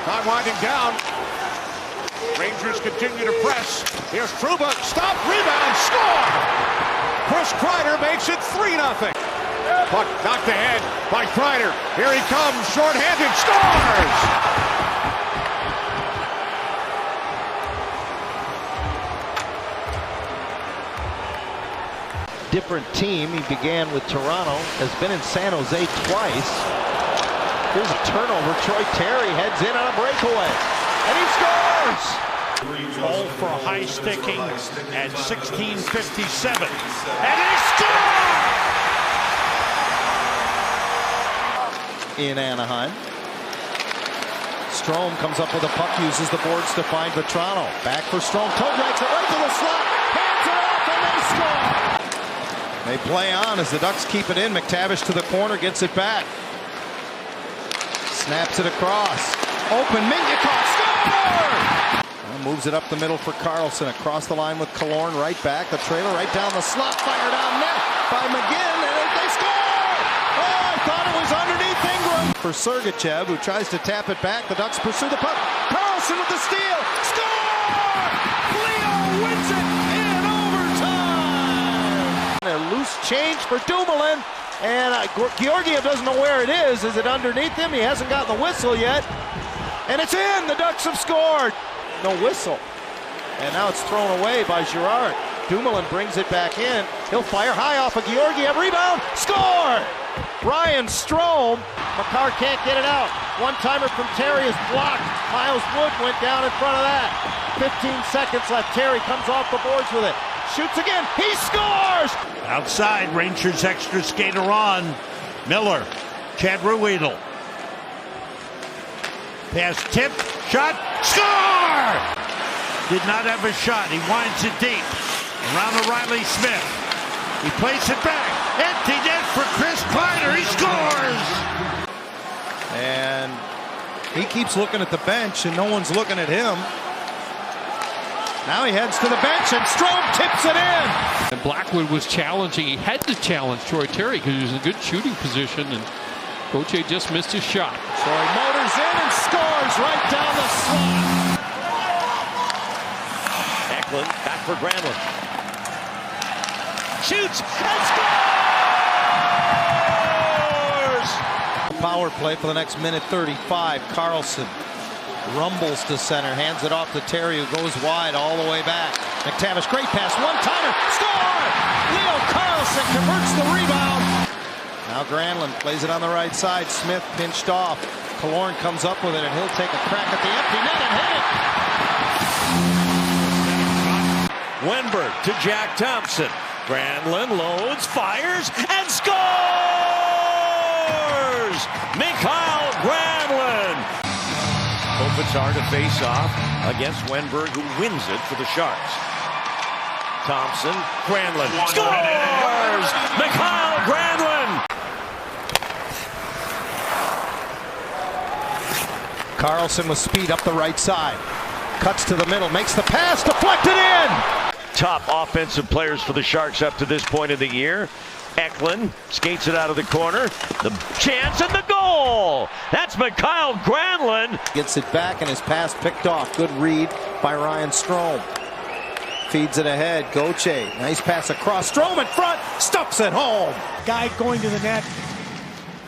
Time winding down. Rangers continue to press. Here's Trouba. Stop. Rebound. Score. Chris Kreider makes it 3-0. Puck knocked ahead by Kreider. Here he comes. Short-handed. Scores. Different team. He began with Toronto, has been in San Jose twice. Here's a turnover. Troy Terry heads in on a breakaway, and he scores! All for a high sticking at 16:57, and he scores! In Anaheim. Strome comes up with a puck, uses the boards to find Vetrano. Back for Strome. Toe drags it right to the slot. Hands it off, and they score! They play on as the Ducks keep it in. McTavish to the corner, gets it back. Snaps it across. Open, Mingyakov, score! Moves it up the middle for Carlson. Across the line with Killorn, right back. The trailer right down the slot, fired down net by McGinn, and they score! Oh, I thought it was underneath Ingram. For Sergachev, who tries to tap it back. The Ducks pursue the puck. Carlson with the steal. Score! Leo wins it in overtime! A loose change for Dumoulin. And Georgiev doesn't know where it is. Is it underneath him? He hasn't gotten the whistle yet. And it's in. The Ducks have scored. No whistle. And now it's thrown away by Girard. Dumoulin brings it back in. He'll fire high off of Georgiev. Rebound. Score! Ryan Strome. Makar can't get it out. One-timer from Terry is blocked. Miles Wood went down in front of that. 15 seconds left. Terry comes off the boards with it. Shoots again. He scores! Outside, Rangers extra skater on. Miller. Chad Ruhwedel. Pass tip. Shot. Score! Did not have a shot. He winds it deep. Around to Riley Smith. He plays it back. Empty net for Chris Kreider. He scores! And he keeps looking at the bench, and no one's looking at him. Now he heads to the bench, and Strome tips it in. And Blackwood was challenging. He had to challenge Troy Terry because he was in a good shooting position, and Gauthier just missed his shot. So he motors in and scores right down the slot. Eklund back for Granlund. Shoots and scores! Power play for the next minute 35. Carlson rumbles to center, hands it off to Terry, who goes wide all the way back. McTavish, great pass, one-timer, score! Leo Carlson converts the rebound. Now Granlund plays it on the right side. Smith pinched off. Killorn comes up with it, and he'll take a crack at the empty net and hit it. Wenberg to Jack Thompson. Granlund loads, fires, and scores! Mikael Granlund. Kopitar to face off against Wenberg, who wins it for the Sharks. Thompson, Granlund scores! Mikael Granlund! Carlson with speed up the right side. Cuts to the middle, makes the pass, deflected in! Top offensive players for the Sharks up to this point of the year. Eklund skates it out of the corner. The chance and the goal! That's Mikael Granlund. Gets it back and his pass picked off. Good read by Ryan Strome. Feeds it ahead. Gauthier. Nice pass across. Strome in front. Stuffs it home. Guy going to the net.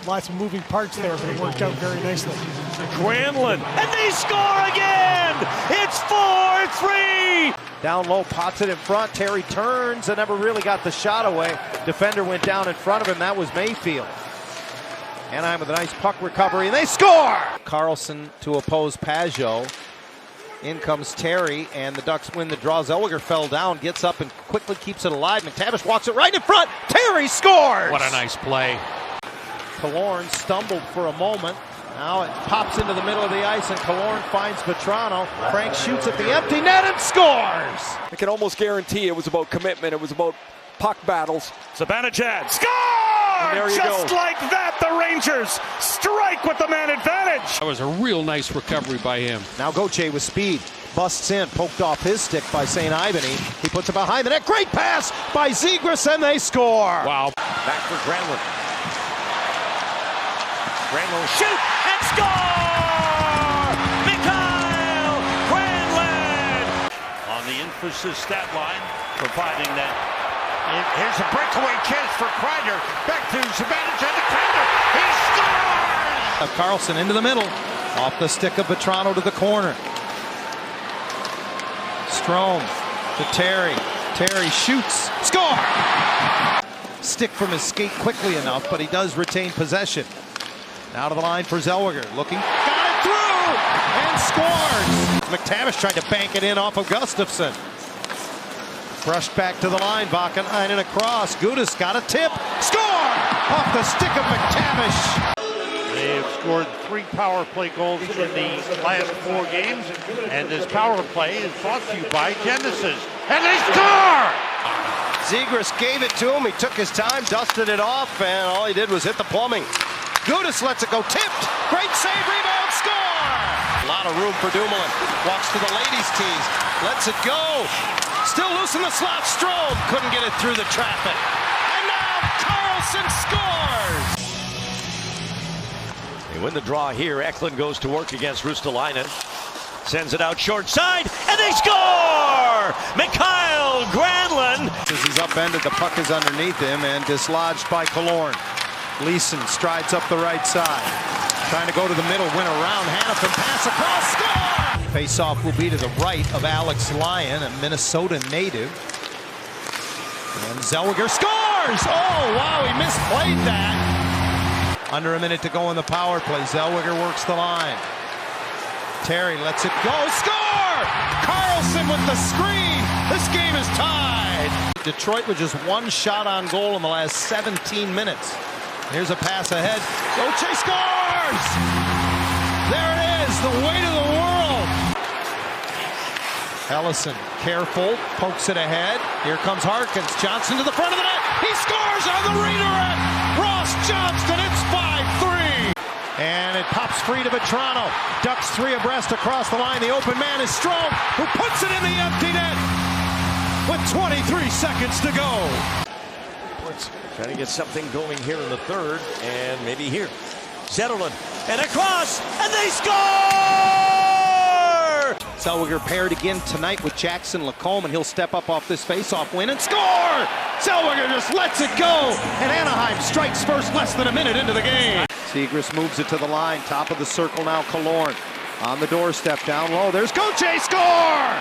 Lots of moving parts there, but it worked out very nicely. Granlund. And they score again! It's 4-3! Down low, pots it in front. Terry turns and never really got the shot away. Defender went down in front of him. That was Mayfield. Anaheim with a nice puck recovery, and they score! Carlson to oppose Pajot. In comes Terry, and the Ducks win the draw. Zellweger fell down, gets up, and quickly keeps it alive. McTavish walks it right in front. Terry scores! What a nice play. Killorn stumbled for a moment. Now it pops into the middle of the ice, and Killorn finds Vetrano. Frank shoots at the empty net and scores! I can almost guarantee it was about commitment. It was about puck battles. Zibanejad score! Just like that, the Rangers strike with the man advantage. That was a real nice recovery by him. Now Gauthier with speed. Busts in, poked off his stick by St. Ivany. He puts it behind the net. Great pass by Zegras, and they score! Wow. Back for Granlund. Granlund shoot and score! Dallas's stat line, providing that. Here's a breakaway chance for Kreider. Back to Zibanejad to Kreider. He scores! Carlson into the middle. Off the stick of Vetrano to the corner. Strome to Terry. Terry shoots. Score! Stick from his skate quickly enough, but he does retain possession. Now to the line for Zellweger. Looking. Got it through! And scores! McTavish tried to bank it in off of Gustafsson. Brushed back to the line. Vakanainen across. Gudas got a tip. Score! Off the stick of McTavish. They have scored 3 power play goals in the last 4 games, and this power play is brought to you by Genesis. And they score! Zegras gave it to him. He took his time, dusted it off, and all he did was hit the plumbing. Gudas lets it go. Tipped. Great save, rebound, score! A lot of room for Dumoulin. Walks to the ladies' tees. Lets it go. Still loose in the slot. Strome couldn't get it through the traffic. And now Carlson scores! They win the draw here. Eklund goes to work against Ristolainen. Sends it out short side, and they score! Mikael Granlund. As he's upended, the puck is underneath him and dislodged by Killorn. Leeson strides up the right side. Trying to go to the middle, win around. Hanifin pass across, score! Face-off will be to the right of Alex Lyon, a Minnesota native. And Zellweger scores! Oh, wow, he misplayed that. Under a minute to go in the power play. Zellweger works the line. Terry lets it go. Score! Carlson with the screen. This game is tied. Detroit with just 1 shot on goal in the last 17 minutes. Here's a pass ahead. Gauthier scores! There it is, the weight of the world. Ellison, careful, pokes it ahead. Here comes Harkins. Johnson to the front of the net. He scores on the redirect. Ross Johnston, it's 5-3. And it pops free to Vetrano. Ducks 3 abreast across the line. The open man is Strome, who puts it in the empty net with 23 seconds to go. Trying to get something going here in the third, and maybe here. Zetterlund, and across, and they score! Zellweger paired again tonight with Jackson Lacombe, and he'll step up off this face-off win and score! Zellweger just lets it go, and Anaheim strikes first less than a minute into the game. Zegras moves it to the line, top of the circle now, Killorn. On the doorstep, down low, there's Gauthier, score!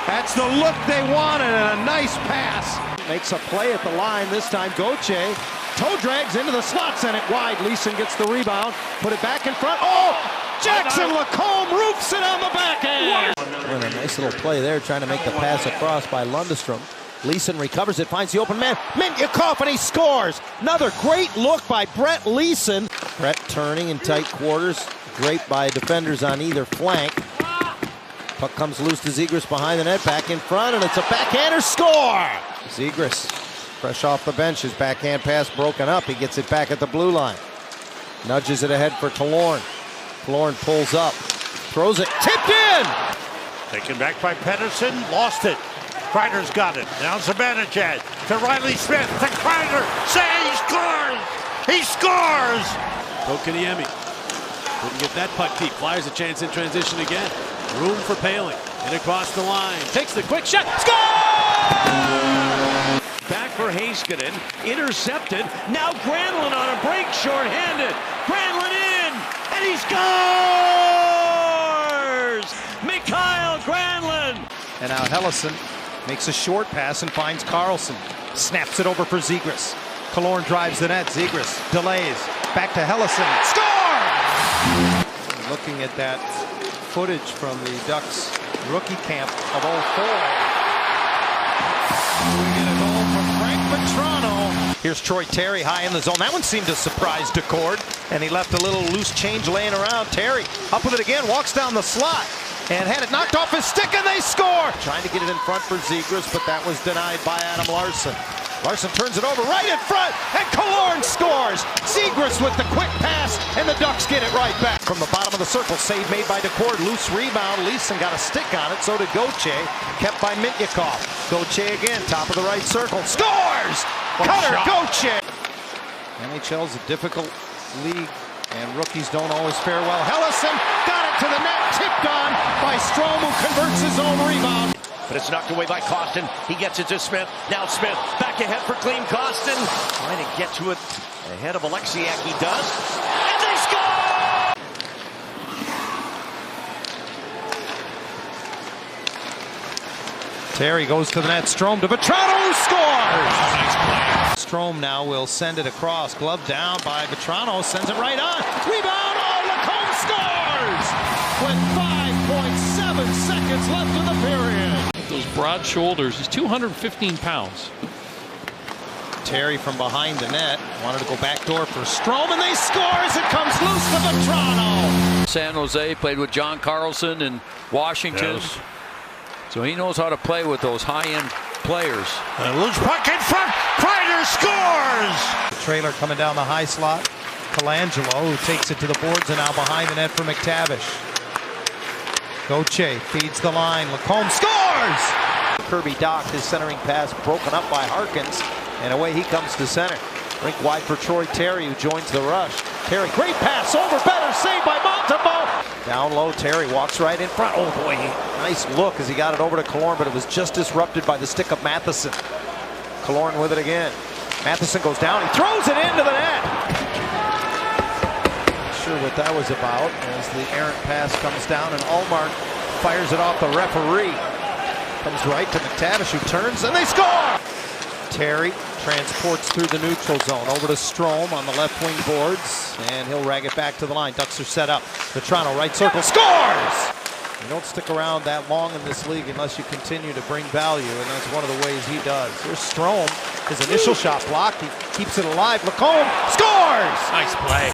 That's the look they wanted, and a nice pass. Makes a play at the line this time, Gauthier. Toe drags into the slot, sent it wide. Leeson gets the rebound, put it back in front. Oh! Jackson Lacombe roofs it on the backhand. And a nice little play there, trying to make the pass across by Lundestrom. Leeson recovers it, finds the open man. Mintyukov, and he scores. Another great look by Brett Leeson. Brett turning in tight quarters. Great by defenders on either flank. Puck comes loose to Zegras behind the net, back in front, and it's a backhander score! Zegras, fresh off the bench, his backhand pass broken up. He gets it back at the blue line. Nudges it ahead for Killorn. Killorn pulls up, throws it, tipped in! Taken back by Pettersson, lost it. Kreider's got it. Now Zibanejad to Riley Smith, to Kreider. He scores! He scores! Kokaniemi couldn't get that puck deep. Flyers a chance in transition again. Room for Paling. And across the line. Takes the quick shot. Score! Back for Heiskanen. Intercepted. Now Granlund on a break, shorthanded. Granlund in. And he scores! Mikael Granlund. And now Helleson makes a short pass and finds Carlson. Snaps it over for Zegras. Killorn drives the net. Zegras delays. Back to Helleson. Score! Looking at that footage from the Ducks rookie camp of 04. We get a goal from Frank Vetrano. Here's Troy Terry high in the zone. That one seemed to surprise DeCord, and he left a little loose change laying around. Terry up with it again, walks down the slot, and had it knocked off his stick, and they score! Trying to get it in front for Zegras, but that was denied by Adam Larsson. Larsson turns it over right in front, and Killorn scores! Zegras with the quick pass, and the Ducks get it right back. From the bottom of the circle, save made by DeCord, loose rebound. Leeson got a stick on it, so did Gauthier, kept by Mintyukov. Gauthier again, top of the right circle, scores! Cutter Gauthier! NHL's a difficult league, and rookies don't always fare well. Helleson got it to the net, tipped on by Strome, who converts his own rebound. but it's knocked away by Kostin. He gets it to Smith. Now Smith back ahead for Klim Kostin. Trying to get to it ahead of Alexiak. He does. And they score! Terry goes to the net. Strome to Vetrano, who scores! Strome now will send it across. Glove down by Vetrano. Sends it right on. Rebound. Oh, Lacombe scores! With 5.7 seconds left in the period. Those broad shoulders. He's 215 pounds. Terry from behind the net. Wanted to go backdoor for Strome, and they score as it comes loose to Vetrano. San Jose, played with John Carlson in Washington. Yes. So he knows how to play with those high-end players. A loose puck in front. Kreider scores! The trailer coming down the high slot. Colangelo, who takes it to the boards, and now behind the net for McTavish. Gauthier feeds the line. Lacombe scores! Kirby Dach, his centering pass broken up by Harkins, and away he comes to center. Rink wide for Troy Terry, who joins the rush. Terry, great pass over, better save by Montembeault. Down low, Terry walks right in front. Oh boy, nice look as he got it over to Killorn, but it was just disrupted by the stick of Matheson. Killorn with it again. Matheson goes down, he throws it into the net. Not sure what that was about as the errant pass comes down and Ullmark fires it off the referee. Comes right to McTavish, who turns, and they score! Terry transports through the neutral zone over to Strome on the left wing boards, and he'll rag it back to the line. Ducks are set up. Vetrano, right circle, scores! You don't stick around that long in this league unless you continue to bring value, and that's one of the ways he does. Here's Strome, his initial shot blocked. He keeps it alive. Lacombe scores! Nice play.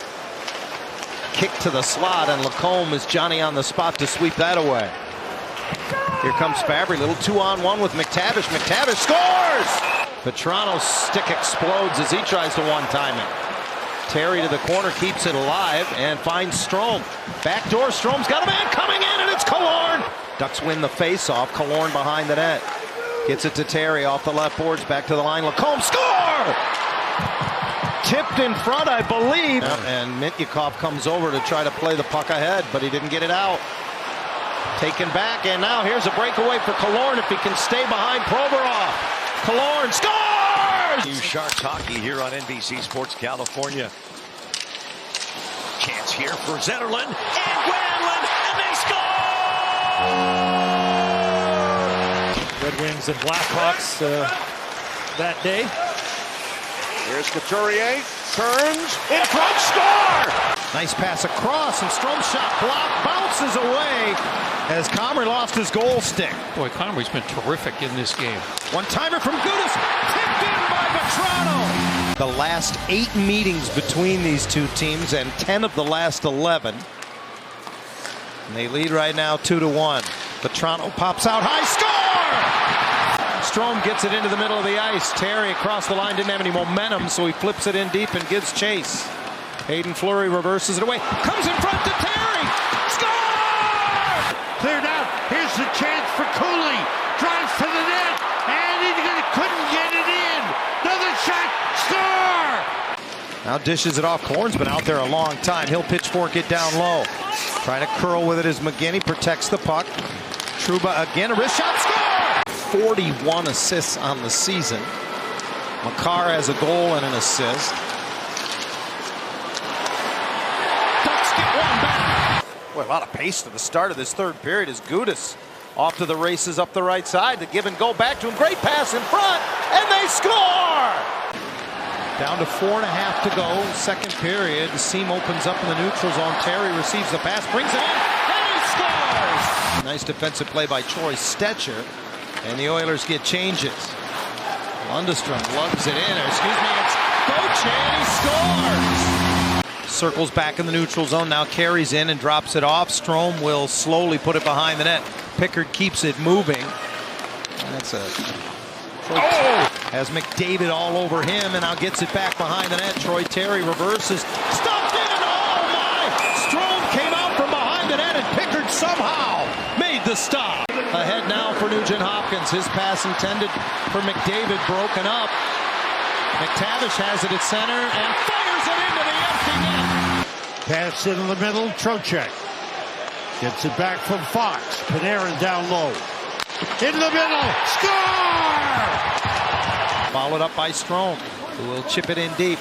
Kick to the slot, and Lacombe is Johnny on the spot to sweep that away. Here comes Fabry, little 2-on-1 with McTavish. McTavish scores! Vetrano's stick explodes as he tries to one-time it. Terry to the corner, keeps it alive, and finds Strome. Backdoor, Strome's got a man coming in, and it's Killorn! Ducks win the face-off. Killorn behind the net. Gets it to Terry off the left boards, back to the line. Lacombe, score! Tipped in front, I believe. And Mityukov comes over to try to play the puck ahead, but he didn't get it out. Taken back, and now here's a breakaway for Killorn if he can stay behind Provorov. Killorn scores! New Sharks hockey here on NBC Sports California. Chance here for Zetterlund and Granlund, and they score! Red Wings and Blackhawks that day. Here's Couturier, turns, in front, score! Nice pass across, and Strome's shot blocked, bounces away as Comrie lost his goal stick. Boy, Comrie's been terrific in this game. One-timer from Gudas, tipped in by Vetrano. The last 8 meetings between these two teams and 10 of the last 11. And they lead right now 2-1. Vetrano pops out high, score! Strome gets it into the middle of the ice. Terry across the line didn't have any momentum, so he flips it in deep and gives chase. Hayden Fleury reverses it away. Comes in front to Terry. Score! Cleared out. Here's the chance for Cooley. Drives to the net. And he couldn't get it in. Another shot. Score! Now dishes it off. Killorn's been out there a long time. He'll pitchfork it down low. Trying to curl with it as McGinney protects the puck. Trouba again. A wrist shot. Score! 41 assists on the season. Makar has a goal and an assist. Boy, a lot of pace to the start of this third period as Gudas off to the races up the right side. The give and go back to him. Great pass in front, and they score! Down to 4.5 to go. Second period. The seam opens up in the neutral zone. Terry receives the pass, brings it in, and he scores! Nice defensive play by Troy Stecher, and the Oilers get changes. Lundestrom lugs it in. It's Gauthier, and he scores! Circles back in the neutral zone, now carries in and drops it off. Strome will slowly put it behind the net. Pickard keeps it moving. That's a... Has McDavid all over him and now gets it back behind the net. Troy Terry reverses. Stuffed in! Oh my! Strome came out from behind the net and Pickard somehow made the stop. Ahead now for Nugent Hopkins. His pass intended for McDavid broken up. McTavish has it at center and fires it into the empty net. Pass in the middle, Trocheck. Gets it back from Fox. Panarin down low. In the middle. Score! Followed up by Strome, who will chip it in deep.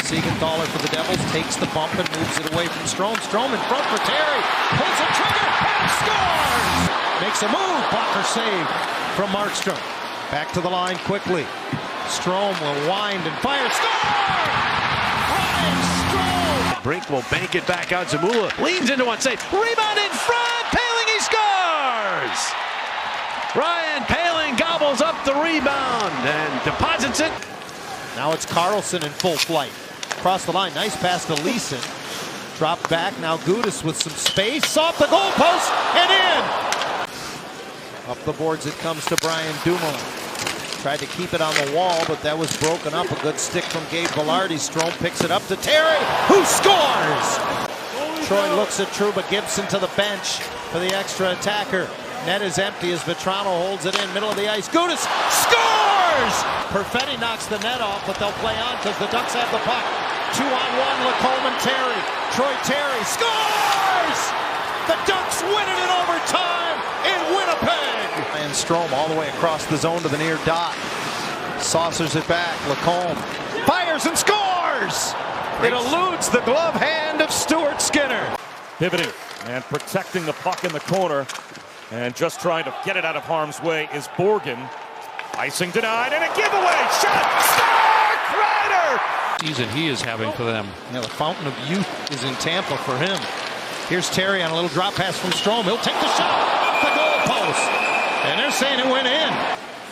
Siegenthaler for the Devils takes the bump and moves it away from Strome. Strome in front for Terry. Pulls the trigger and scores! Makes a move. Blocker save from Markstrom. Back to the line quickly. Strome will wind and fire. Score! Ryan Strome! Brink will bank it back out. Zamula leans into one, save. Rebound in front. Poehling, he scores! Ryan Poehling gobbles up the rebound and deposits it. Now it's Carlson in full flight. Across the line, nice pass to Leeson. Dropped back, now Gudas with some space. Off the goalpost and in! Up the boards it comes to Brian Dumoulin. Tried to keep it on the wall, but that was broken up. A good stick from Gabe Vilardi. Strome picks it up to Terry, who scores! Troy looks at Trouba Gibson to the bench for the extra attacker. Net is empty as Vetrano holds it in, middle of the ice. Gudas scores! Perfetti knocks the net off, but they'll play on because the Ducks have the puck. 2-on-1, Lacombe and Terry. Troy Terry scores! The Ducks win it in overtime in Winnipeg! And Strome all the way across the zone to the near dot. Saucers it back, Lacombe fires and scores! It eludes the glove hand of Stuart Skinner. Pivoting and protecting the puck in the corner. And just trying to get it out of harm's way is Borgen. Icing denied and a giveaway shot. Star Kreider! Season he is having for them. Yeah, the fountain of youth is in Tampa for him. Here's Terry on a little drop pass from Strome. He'll take the shot off the goalpost. And they're saying it went in.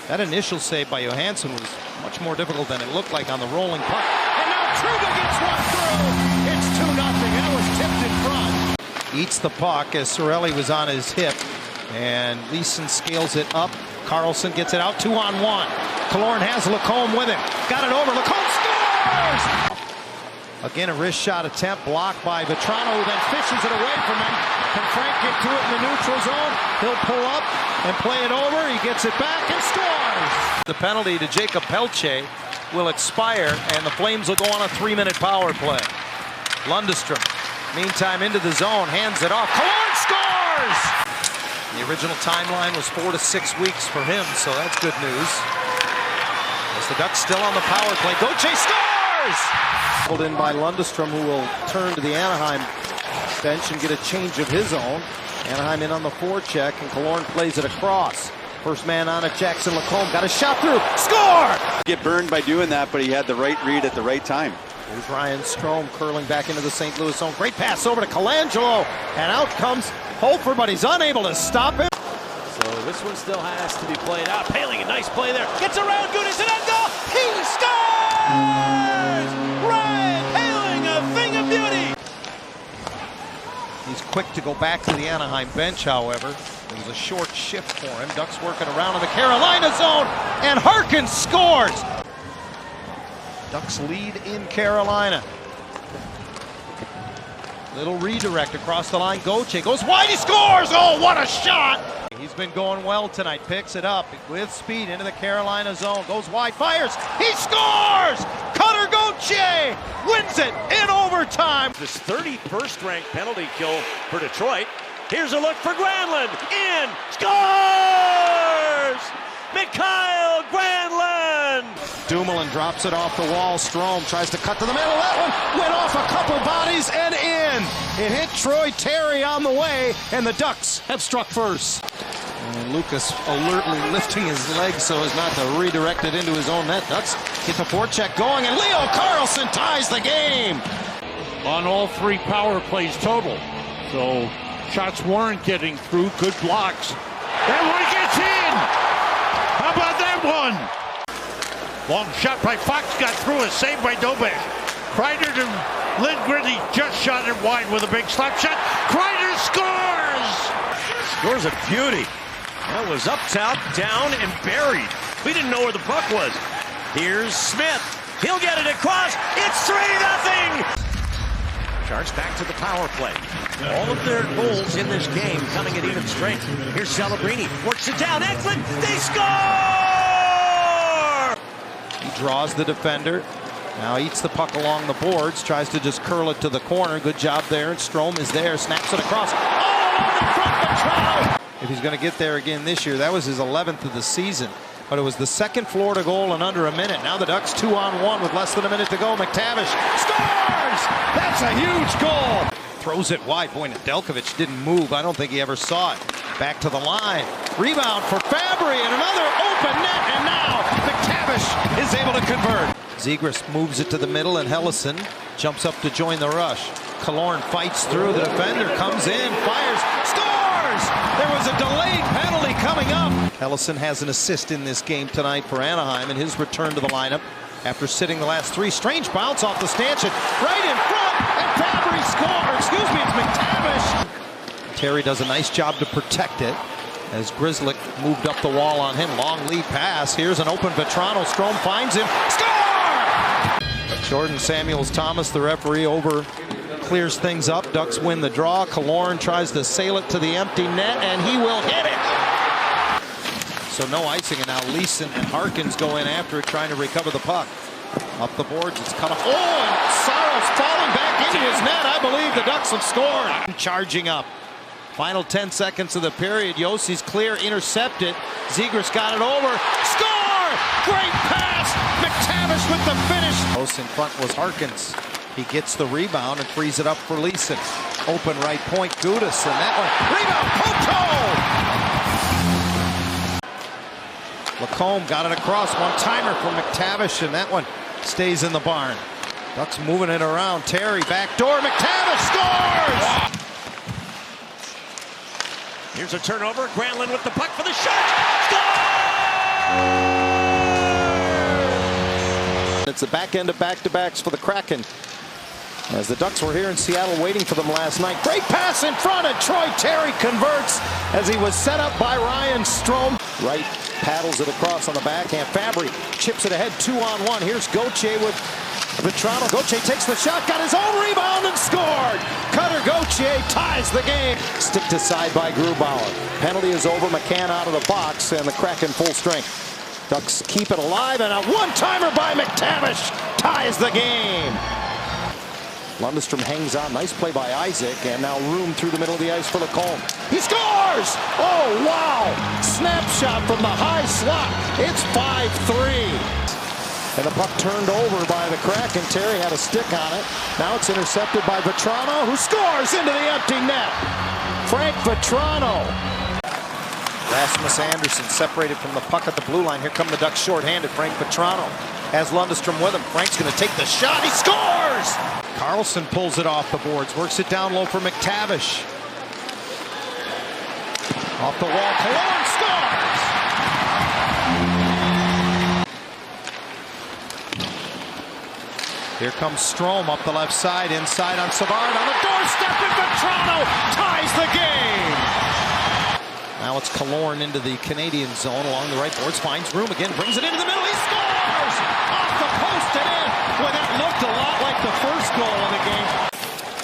That initial save by Johansson was much more difficult than it looked like on the rolling puck. And now Trouba gets one through. It's 2-0. That was tipped in front. Eats the puck as Cirelli was on his hip. And Leeson scales it up. Carlson gets it out, 2-on-1. Killorn has Lacombe with him. Got it over. Lacombe scores! Again, a wrist shot attempt blocked by Vetrano, who then fishes it away from him. Can Frank get to it in the neutral zone? He'll pull up and play it over. He gets it back and scores! The penalty to Jacob Pelche will expire, and the Flames will go on a 3-minute power play. Lundestrom, meantime, into the zone, hands it off. Killorn scores! The original timeline was 4 to 6 weeks for him, so that's good news. As the Ducks still on the power play, Gauthier scores! Pulled in by Lundestrom, who will turn to the Anaheim bench and get a change of his own. Anaheim in on the forecheck, and Killorn plays it across. First man on it, Jackson Lacombe, got a shot through, score! Get burned by doing that, but he had the right read at the right time. There's Ryan Strome curling back into the St. Louis zone. Great pass over to Colangelo, and out comes Holford, but he's unable to stop it. So this one still has to be played out. Poehling, a nice play there. Gets around Gudas and on goal. He scores! Ryan Poehling, a thing of beauty. He's quick to go back to the Anaheim bench, however. It was a short shift for him. Ducks working around in the Carolina zone, and Harkins scores! Ducks lead in Carolina. Little redirect across the line. Gauthier goes wide, he scores! Oh, what a shot! He's been going well tonight. Picks it up with speed into the Carolina zone. Goes wide, fires, he scores! Cutter Gauthier wins it in overtime. This 31st ranked penalty kill for Detroit. Here's a look for Granlund. In, scores! Mikael Granlund! Dumoulin drops it off the wall. Strome tries to cut to the middle. That one went off a couple bodies and in. It hit Troy Terry on the way, and the Ducks have struck first. And Lucas alertly lifting his legs so as not to redirect it into his own net. Ducks get the forecheck going, and Leo Carlson ties the game. On all 3 power plays total. So shots weren't getting through. Good blocks. That one gets in! How about that one? Long shot by Fox, got through, a save by Dobek. Kreider to Lindgren, he just shot it wide with a big slap shot. Kreider scores! Scores a beauty. That was up top, down, and buried. We didn't know where the puck was. Here's Smith. He'll get it across. It's 3-0! Sharks back to the power play. All of their goals in this game coming at even strength. Here's Celebrini. Works it down. Eklund. They score! He draws the defender. Now eats the puck along the boards. Tries to just curl it to the corner. Good job there. And Strome is there. Snaps it across. Oh, in front of the crowd. if he's going to get there again this year. That was his 11th of the season. But it was the second Florida goal in under a minute. Now the Ducks 2-on-1 with less than a minute to go. McTavish scores! That's a huge goal! Throws it wide. Boy, Nedeljkovic didn't move. I don't think he ever saw it. Back to the line. Rebound for Fabry and another open net. And now McTavish is able to convert. Zegras moves it to the middle and Helleson jumps up to join the rush. Killorn fights through. The defender comes in, fires, scores! There was a delayed penalty coming up. Helleson has an assist in this game tonight for Anaheim in his return to the lineup after sitting the last three. Strange bounce off the stanchion, right in front, and Fabry scores. Excuse me, it's McTavish. Terry does a nice job to protect it as Grzelcyk moved up the wall on him. Long lead pass. Here's an open Vetrano. Strome finds him. Score! Jordan Samuels-Thomas, the referee, over clears things up. Ducks win the draw. Killorn tries to sail it to the empty net, and he will hit it. So no icing, and now Leeson and Harkins go in after it, trying to recover the puck. Up the boards, it's cut off. Oh, and Saros falling back into his net. I believe the Ducks have scored. Charging up. Final 10 seconds of the period. Yossi's clear, intercepted. Zegras got it over. Score! Great pass! McTavish with the finish. Close in front was Harkins. He gets the rebound and frees it up for Leeson. Open right point, Gudas, and that one. Rebound, Poto! Lacombe got it across. One-timer for McTavish, and that one stays in the barn. Ducks moving it around. Terry, back door. McTavish scores! Here's a turnover. Granlund with the puck for the shot. Score! It's the back end of back-to-backs for the Kraken. As the Ducks were here in Seattle waiting for them last night. Great pass in front, and Troy Terry converts as he was set up by Ryan Strome. Wright paddles it across on the backhand. Fabry chips it ahead 2-on-1. Here's Gauthier with Vetrano. Gauthier takes the shot, got his own rebound and scored. Cutter Gauthier ties the game. Sticked aside by Grubauer. Penalty is over. McCann out of the box, and the Kraken full strength. Ducks keep it alive, and a one-timer by McTavish ties the game. Lundestrom hangs on. Nice play by Isaac, and now room through the middle of the ice for Lacombe. He scores! Oh, wow! Snapshot from the high slot. It's 5-3. And the puck turned over by the Kraken. Terry had a stick on it. Now it's intercepted by Vetrano, who scores into the empty net. Frank Vetrano. Rasmus Anderson separated from the puck at the blue line. Here come the Ducks shorthanded. Frank Vetrano has Lundestrom with him. Frank's going to take the shot. He scores! Carlson pulls it off the boards. Works it down low for McTavish. Off the wall. Killorn scores! Here comes Strome up the left side. Inside on Savard. On the doorstep, and Vetrano ties the game! Now it's Killorn into the Canadian zone along the right boards. Finds room again. Brings it into the middle. He scores! Off the post and in. Well, that looked a lot like the first goal of the game.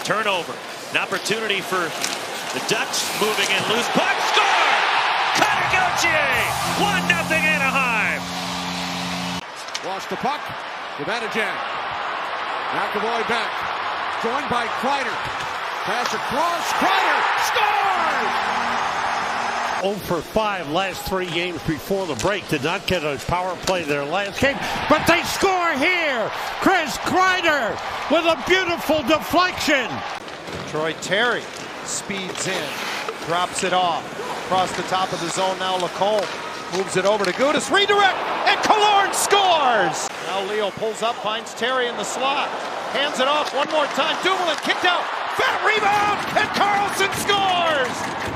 Turnover. An opportunity for the Ducks. Moving in. Loose puck. Score! Cutter Gauthier! 1-0 Anaheim. Lost the puck. Zibanejad. McAvoy back. Joined by Kreider. Pass across. Kreider scores! 0 for 5 last 3 games before the break. Did not get a power play their last game, but they score here. Chris Kreider with a beautiful deflection. Troy Terry speeds in, drops it off. Across the top of the zone now Lacombe moves it over to Gudas. Redirect, and Killorn scores! Now Leo pulls up, finds Terry in the slot. Hands it off one more time. Dumoulin kicked out. Fat rebound, and Carlson scores!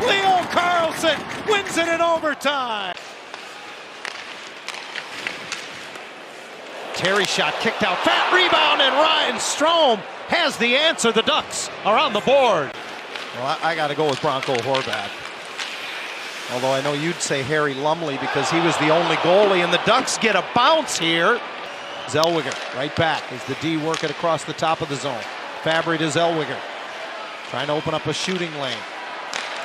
Leo Carlson wins it in overtime. Terry shot kicked out. Fat rebound, and Ryan Strome has the answer. The Ducks are on the board. Well, I got to go with Bronco Horvat. Although I know you'd say Harry Lumley because he was the only goalie, and the Ducks get a bounce here. Zellweger right back as the D working across the top of the zone. Fabry to Zellweger. Trying to open up a shooting lane.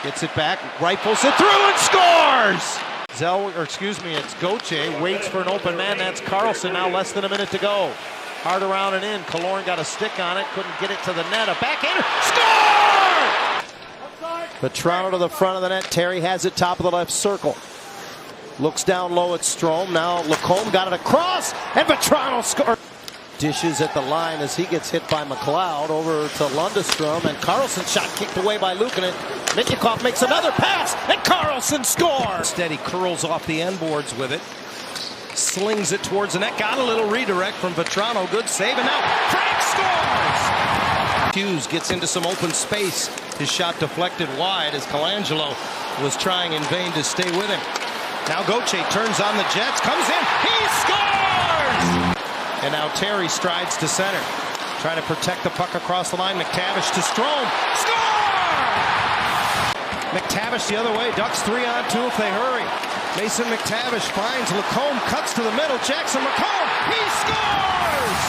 Gets it back, rifles it through and scores! It's Gauthier, waits for an open man, that's Carlson, now less than a minute to go. Hard around and in, Killorn got a stick on it, couldn't get it to the net, a backhander, score! Vetrano to the front of the net. Terry has it top of the left circle. Looks down low at Strome. Now Lacombe got it across, and Vetrano scores. Dishes at the line as he gets hit by McLeod over to Lundestrom, and Carlson shot kicked away by Luukkonen. Minkikoff makes another pass, and Carlson scores. Steady curls off the end boards with it. Slings it towards the net. Got a little redirect from Vetrano. Good save, and now Frank scores! Hughes gets into some open space. His shot deflected wide as Colangelo was trying in vain to stay with him. Now Gauthier turns on the Jets, comes in, he scores! And now Terry strides to center. Trying to protect the puck across the line. McTavish to Strome. Score! McTavish the other way. Ducks 3-on-2 if they hurry. Mason McTavish finds Lacombe, cuts to the middle. Jackson Lacombe, he scores!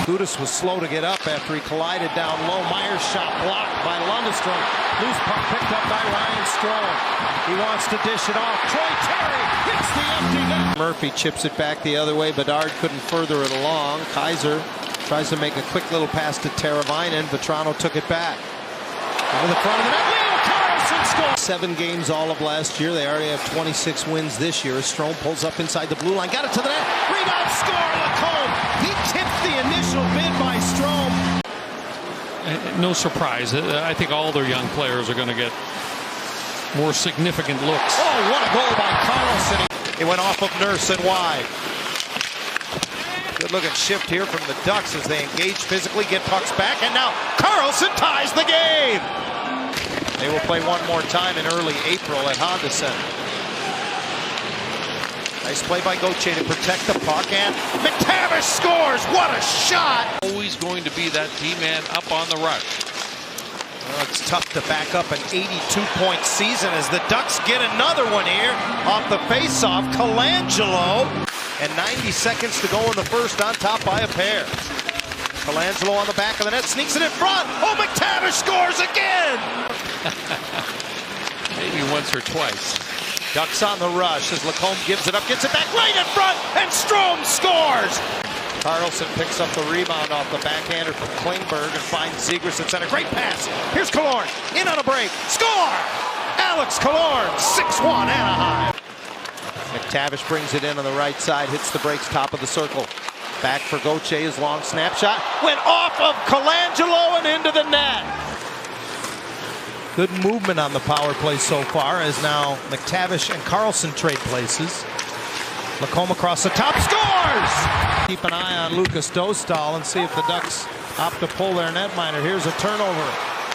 Gudas was slow to get up after he collided down low. Myers shot blocked by Lundestrom. Loose puck picked up by Ryan Strome. He wants to dish it off. Troy Terry hits the empty net. Murphy chips it back the other way. Bedard couldn't further it along. Kaiser tries to make a quick little pass to Teravainen. Vetrano took it back. Into the front of the net. Leo Carlson scores. 7 games all of last year. They already have 26 wins this year. Strome pulls up inside the blue line. Got it to the net. Rebound score. Lacombe. He tipped the initial bid by Strome. No surprise. I think all their young players are going to get more significant looks. Oh, what a goal by Carlson. It went off of Nurse and wide. Good looking shift here from the Ducks as they engage physically, get pucks back, and now Carlson ties the game. They will play one more time in early April at Honda Center. Nice play by Gauthier to protect the puck, and McTavish scores. What a shot! Always going to be that D-man up on the rush. Well, it's tough to back up an 82-point season as the Ducks get another one here off the face-off. Colangelo, and 90 seconds to go in the first, on top by a pair. Colangelo on the back of the net, sneaks it in front. Oh, McTavish scores again! Maybe once or twice. Ducks on the rush as Lacombe gives it up, gets it back right in front, and Strome scores! Carlson picks up the rebound off the backhander from Klingberg and finds Zegras at center. Great pass. Here's Killorn. In on a break. Score! Alex Killorn, 6-1 Anaheim. McTavish brings it in on the right side, hits the brakes top of the circle. Back for Gauthier, his long snapshot. Went off of Colangelo and into the net. Good movement on the power play so far as now McTavish and Carlson trade places. Lacombe across the top, scores! Keep an eye on Lucas Dostal and see if the Ducks opt to pull their netminder. Here's a turnover.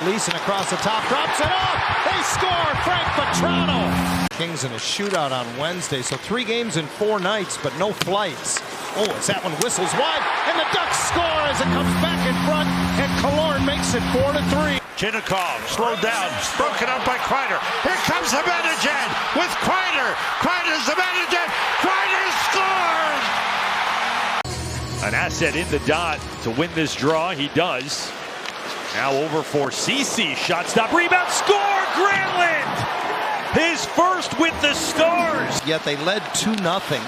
Leeson across the top, drops it off. They score, Frank Vetrano. Kings in a shootout on Wednesday, so 3 games in 4 nights, but no flights. Oh, as that one whistles wide, and the Ducks score as it comes back in front, and Killorn makes it 4-3. Chinnikov slowed down, broken up by Kreider. Here comes Zibanejad with Kreider. Kreider's Zibanejad. Kreider scores! An asset in the dot to win this draw. He does. Now over for Ceci. Shot stop, rebound, score! Granlund! His first with the Stars. Yet they led 2-0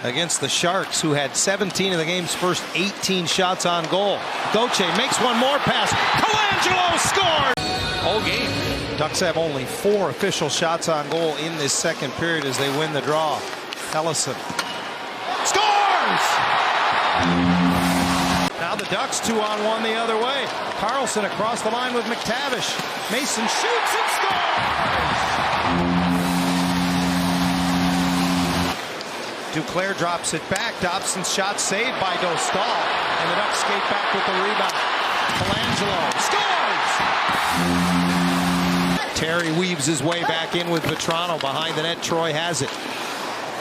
against the Sharks, who had 17 of the game's first 18 shots on goal. Gauthier makes one more pass. Colangelo scores! Whole game. Ducks have only 4 official shots on goal in this second period as they win the draw. Ellison scores! Now the Ducks 2-on-1 the other way. Carlson across the line with McTavish. Mason shoots and scores! Duclair drops it back. Dobson's shot saved by Dostal. And the Ducks skate back with the rebound. Colangelo scores! Terry weaves his way back in with Vetrano behind the net. Troy has it.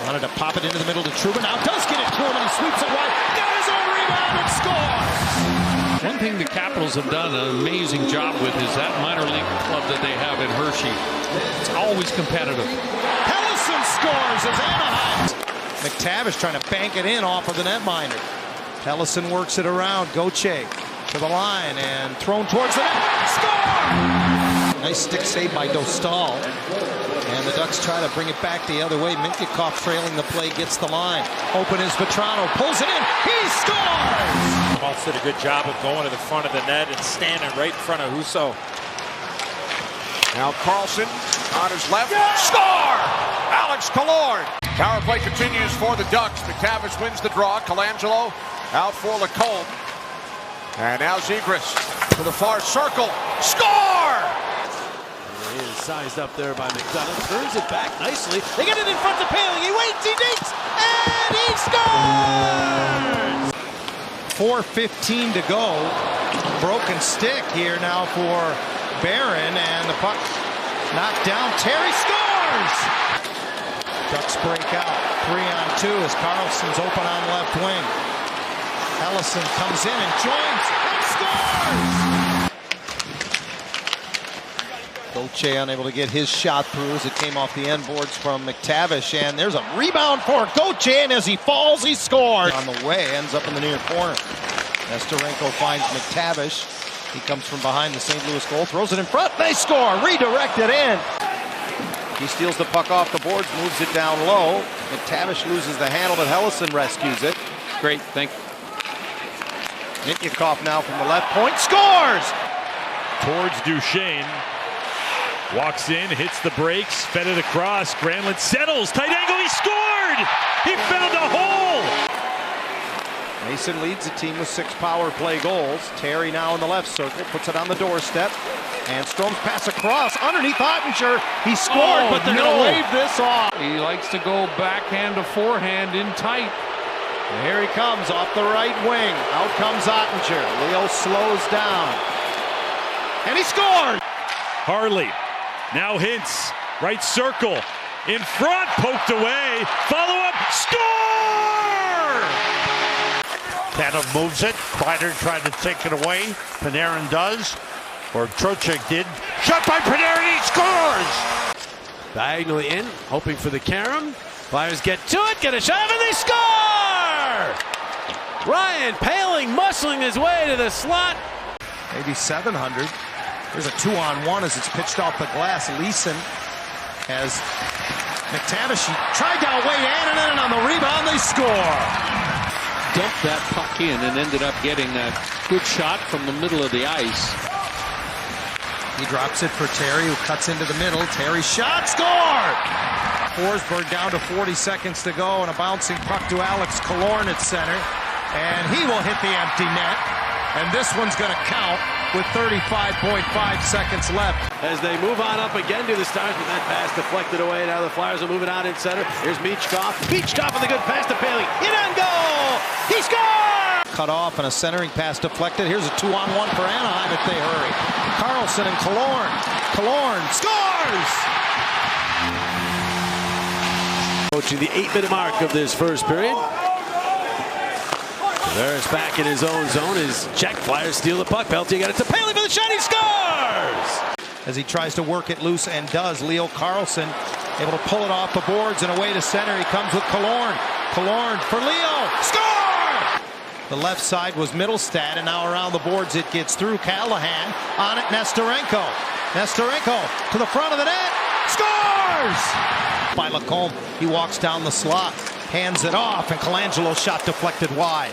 Wanted to pop it into the middle to Trouba. Now does get it to him and he sweeps it wide. Got his own rebound and scores! One thing the Capitals have done an amazing job with is that minor league club that they have in Hershey. It's always competitive. Ellison scores as Anaheim. McTavish trying to bank it in off of the netminder. Ellison works it around. Gauthier to the line and thrown towards the net. Score! Nice stick save by Dostal. And the Ducks try to bring it back the other way. Minkikoff trailing the play, gets the line. Open is Vetrano, pulls it in. He scores! Hawks did a good job of going to the front of the net and standing right in front of Husso. Now Carlson on his left. Score! Alex Killorn. Power play continues for the Ducks. McTavish wins the draw. Colangelo out for Lacombe. And now Zegras to the far circle. Score! He is sized up there by McDonough. Turns it back nicely. They get it in front of Paling. He waits, he dinks, and he scores! 4:15 to go. Broken stick here now for Barron, and the puck knocked down. Terry scores! Ducks break out. 3-on-2 as Carlson's open on left wing. Ellison comes in and joins and scores! Gauthier unable to get his shot through as it came off the end boards from McTavish, and there's a rebound for Gauthier, and as he falls, he scores! On the way, ends up in the near corner. Nesterenko finds McTavish. He comes from behind the St. Louis goal, throws it in front, they score! Redirected in! He steals the puck off the boards, moves it down low. McTavish loses the handle, but Helleson rescues it. Great, thank you. Nityakov now from the left point, scores! Towards Duchesne. Walks in, hits the brakes, fed it across. Granlund settles, tight angle, he scored! He found a hole! Mason leads the team with 6 power play goals. Terry now in the left circle, puts it on the doorstep. And Strome's pass across underneath Ottinger. He scored, but they're going to wave this off. He likes to go backhand to forehand in tight. And here he comes off the right wing. Out comes Ottinger. Leo slows down. And he scored! Harley. Now Hintz, right circle, in front, poked away, follow up, score! Tanev moves it, Kreider tried to take it away, Panarin does, or Trocheck did. Shot by Panarin, he scores! Diagonally in, hoping for the carom. Flyers get to it, get a shot, and they score! Ryan Paling muscling his way to the slot. Maybe 700. There's a 2-on-1 as it's pitched off the glass. Leeson has McTavish tried to outweigh Annunen, and on the rebound they score. Dumped that puck in and ended up getting a good shot from the middle of the ice. He drops it for Terry, who cuts into the middle. Terry shot, score! Forsberg down to 40 seconds to go, and a bouncing puck to Alex Killorn at center. And he will hit the empty net. And this one's going to count with 35.5 seconds left. As they move on up again to the Stars, with that pass deflected away. Now the Flyers are moving on in center. Here's Michkov. Michkov with a good pass to Paling. In on goal! He scores! Cut off and a centering pass deflected. Here's a 2-on-1 for Anaheim if they hurry. Carlson and Killorn. Killorn scores! Approaching the 8-minute mark of this first period. There's back in his own zone. His check. Flyers steal the puck. Peltier got it to Paling for the shot. He scores! As he tries to work it loose and does. Leo Carlson able to pull it off the boards and away to center. He comes with Killorn. Killorn for Leo. Score! The left side was Middlestad, and now around the boards it gets through. Callahan on it. Nesterenko. Nesterenko to the front of the net. Scores! By Lacombe. He walks down the slot. Hands it off, and Colangelo's shot deflected wide.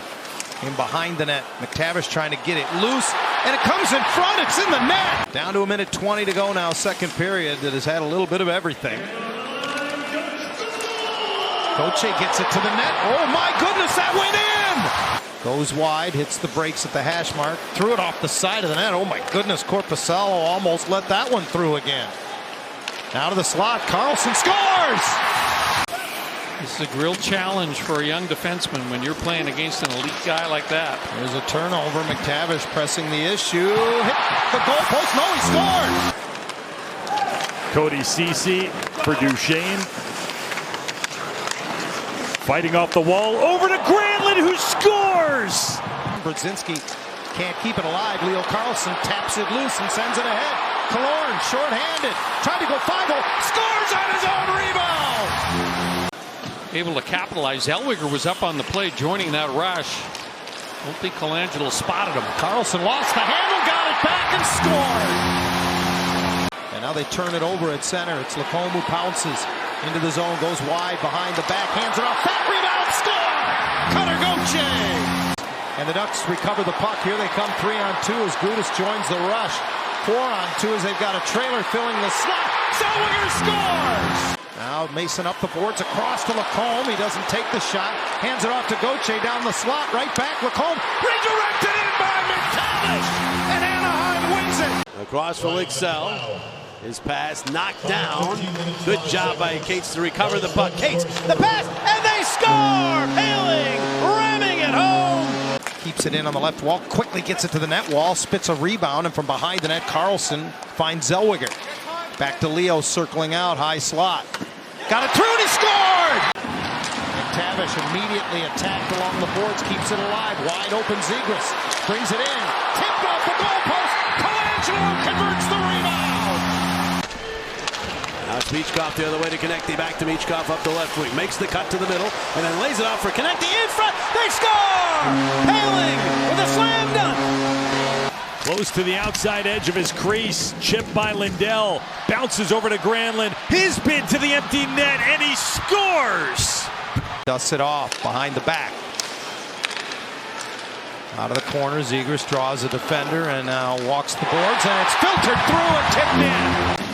In behind the net, McTavish trying to get it loose, and it comes in front, it's in the net! Down to 1:20 to go now, second period that has had a little bit of everything. Gauthier gets it to the net, oh my goodness, that went in! Goes wide, hits the brakes at the hash mark, threw it off the side of the net, oh my goodness, Korpisalo almost let that one through again. Now to the slot, Carlson scores! This is a real challenge for a young defenseman when you're playing against an elite guy like that. There's a turnover. McTavish pressing the issue. Hit the goalpost. No, he scored! Cody Ceci for Duchesne. Fighting off the wall. Over to Granlund, who scores! Brodzinski can't keep it alive. Leo Carlson taps it loose and sends it ahead. Killorn, short-handed. Tried to go 5-0. Scores on his own rebound! Able to capitalize. Zellweger was up on the play, joining that rush. Don't think Colangelo spotted him. Carlson lost the handle, got it back, and scored! And now they turn it over at center. It's Lacombe who pounces into the zone, goes wide behind the back, hands it off. That rebound, score! Cutter Gauthier! And the Ducks recover the puck. Here they come 3-on-2 as Gudas joins the rush. 4-on-2 as they've got a trailer filling the slot. Zellweger scores! Now Mason up the boards, across to Lacombe. He doesn't take the shot. Hands it off to Gauthier down the slot. Right back, Lacombe. Redirected in by McTavish! And Anaheim wins it! Across for Lixell. His pass knocked down. Good job by Cates to recover the puck. Cates, the pass, and they score! Paling ramming it home! Keeps it in on the left wall, quickly gets it to the net wall, spits a rebound, and from behind the net, Carlson finds Zellweger. Back to Leo, circling out, high slot. Got it through, and he scored! McTavish immediately attacked along the boards, keeps it alive. Wide open Zegras, brings it in, tipped off the goalpost. Colangelo converts the rebound! Now it's Michkov the other way to Konecny. Back to Michkov up the left wing. Makes the cut to the middle and then lays it off for Konecny in front. They score! Paling with a slam dunk. Close to the outside edge of his crease. Chipped by Lindell. Bounces over to Granlund. His bid to the empty net and he scores! Dusts it off behind the back. Out of the corner, Zegras draws a defender and now walks the boards, and it's filtered through and tipped in.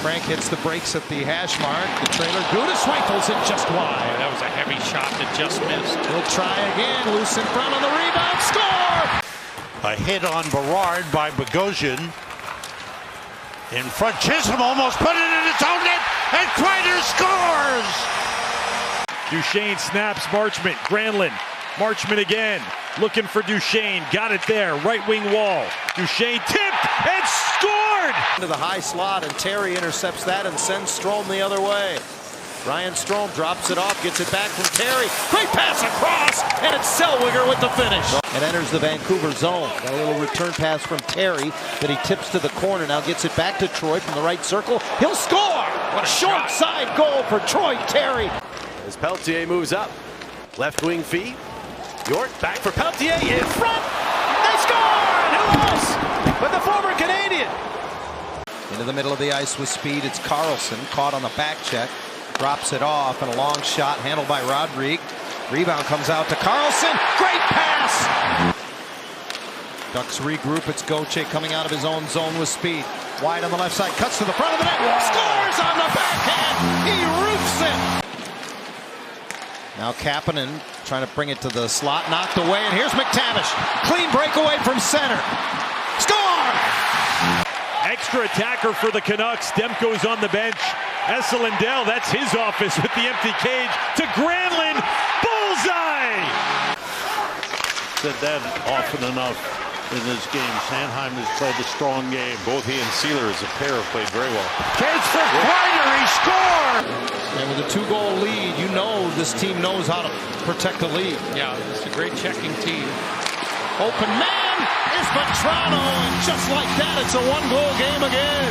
Frank hits the brakes at the hash mark. The trailer, Gudas rifles it just wide. That was a heavy shot that just missed. He'll try again, loose in front on the rebound, score! A hit on Berard by Bogosian. In front, Chisholm almost put it in its own net, and Kreider scores! Duchesne snaps Marchment. Granlund. Marchment again. Looking for Duchesne. Got it there. Right wing wall. Duchesne tipped and scored! Into the high slot, and Terry intercepts that and sends Strome the other way. Ryan Strome drops it off, gets it back from Terry. Great pass across, and it's Zellweger with the finish. It enters the Vancouver zone. Got a little return pass from Terry that he tips to the corner. Now gets it back to Troy from the right circle. He'll score! What a short side goal for Troy Terry. As Peltier moves up. Left wing feed. York back for Peltier in front. They scored! Who else but the former Canadian? Into the middle of the ice with speed. It's Carlson, caught on the back check. Drops it off, and a long shot handled by Rodrigue. Rebound comes out to Carlson. Great pass! Ducks regroup. It's Gauthier coming out of his own zone with speed. Wide on the left side. Cuts to the front of the net. Scores on the backhand. He roofs it. Now Kapanen trying to bring it to the slot. Knocked away, and here's McTavish. Clean breakaway from center. Score! Extra attacker for the Canucks. Demko's on the bench. Esa Lindell, that's his office with the empty cage. To Granlund. Bullseye! Said that often enough in this game. Sanheim has played a strong game. Both he and Sealer as a pair have played very well. Chance for Kreider, he scored! And with a 2-goal lead, you know this team knows how to protect the lead. Yeah, it's a great checking team. Open man is Petrano, and just like that, it's a 1-goal game again.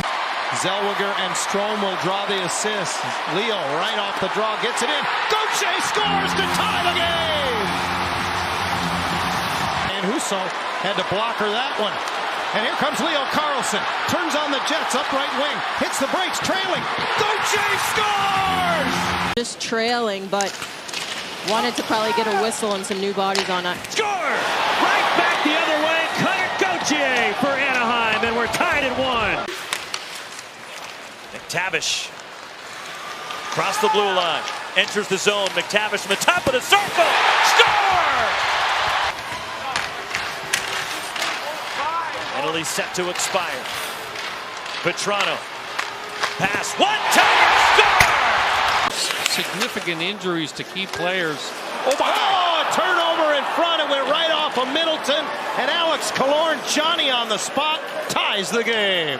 Zellweger and Strome will draw the assist. Leo right off the draw gets it in. Gauthier scores to tie the game! And Husso had to block her that one. And here comes Leo Carlson. Turns on the Jets, up right wing. Hits the brakes, trailing. Gauthier scores! Just trailing, but wanted to probably get a whistle and some new bodies on it. Score! Right back the other way. Cutter Gauthier for Anaheim, and we're tied at 1. McTavish across the blue line, enters the zone. McTavish from the top of the circle, score! Penalty set to expire. Petrano, pass, one-timer, score! Significant injuries to key players. Oh, a turnover in front. It went right off of Middleton, and Alex Killorn, Johnny on the spot, ties the game.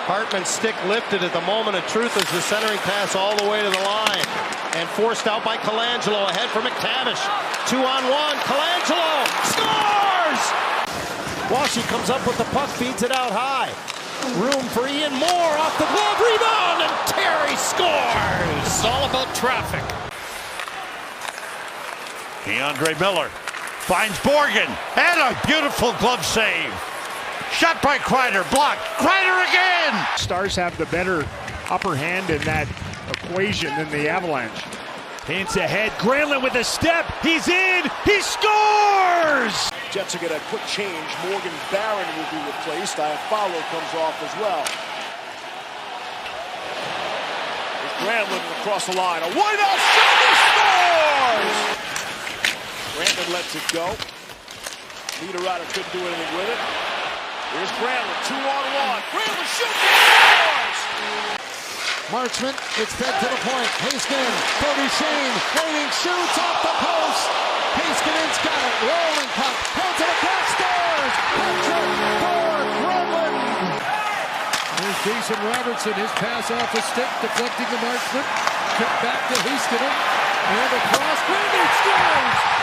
Hartman's stick lifted at the moment of truth as the centering pass all the way to the line. And forced out by Colangelo, ahead for McTavish. 2-on-1, Colangelo scores! Washington comes up with the puck, feeds it out high. Room for Ian Moore, off the glove, rebound, and Terry scores! It's all about traffic. DeAndre Miller finds Borgen, and a beautiful glove save. Shot by Kreider, blocked. Kreider again! Stars have the better upper hand in that equation than the Avalanche. Hints ahead. Granlund with a step. He's in. He scores! Jets are going to quick change. Morgan Barron will be replaced. Iafallo comes off as well. There's Granlund across the line. A wide-out shot. He scores! Granlund lets it go. Niederreiter couldn't do anything with it. Here's Granlund, 2-on-1. Granlund shoots and scores! Marchment, it's fed to the point. Heiskanen, for Duchene, waiting, shoots off the post. Heiskanen's got it, rolling puck, held to the cross, scores! Patrick for Granlund! There's Jason Robertson, his pass off a stick, deflecting the Marchment. Kick back to Heiskanen, and across, Granlund scores!